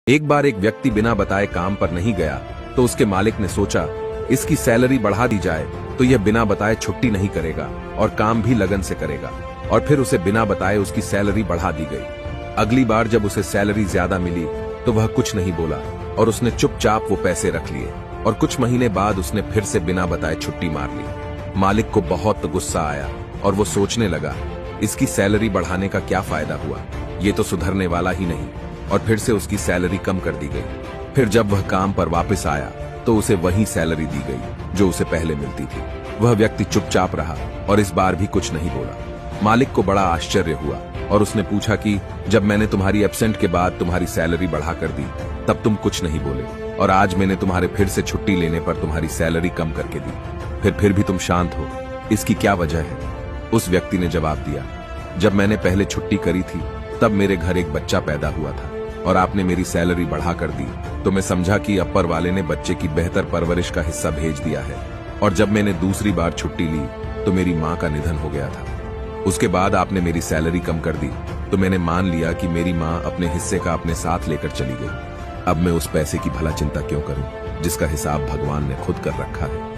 एक बार एक व्यक्ति बिना बताए काम पर नहीं गया तो उसके मालिक ने सोचा इसकी सैलरी बढ़ा दी जाए तो यह बिना बताए छुट्टी नहीं करेगा और काम भी लगन से करेगा। और फिर उसे बिना बताए उसकी सैलरी बढ़ा दी गई। अगली बार जब उसे सैलरी ज्यादा मिली तो वह कुछ नहीं बोला और उसने चुपचाप वो पैसे रख लिए। और कुछ महीने बाद उसने फिर से बिना बताए छुट्टी मार ली। मालिक को बहुत गुस्सा आया और वो सोचने लगा इसकी सैलरी बढ़ाने का क्या फायदा हुआ, ये तो सुधरने वाला ही नहीं। और फिर से उसकी सैलरी कम कर दी गई। फिर जब वह काम पर वापस आया तो उसे वही सैलरी दी गई जो उसे पहले मिलती थी। वह व्यक्ति चुपचाप रहा और इस बार भी कुछ नहीं बोला। मालिक को बड़ा आश्चर्य हुआ और उसने पूछा कि जब मैंने तुम्हारी एब्सेंट के बाद तुम्हारी सैलरी बढ़ा कर दी तब तुम कुछ नहीं बोले, और आज मैंने तुम्हारे फिर से छुट्टी लेने पर तुम्हारी सैलरी कम करके दी, फिर भी तुम शांत हो, इसकी क्या वजह है? उस व्यक्ति ने जवाब दिया, जब मैंने पहले छुट्टी करी थी तब मेरे घर एक बच्चा पैदा हुआ था और आपने मेरी सैलरी बढ़ा कर दी तो मैं समझा कि अपर वाले ने बच्चे की बेहतर परवरिश का हिस्सा भेज दिया है। और जब मैंने दूसरी बार छुट्टी ली तो मेरी माँ का निधन हो गया था। उसके बाद आपने मेरी सैलरी कम कर दी तो मैंने मान लिया कि मेरी माँ अपने हिस्से का अपने साथ लेकर चली गई। अब मैं उस पैसे की भला चिंता क्यों करूं जिसका हिसाब भगवान ने खुद कर रखा है।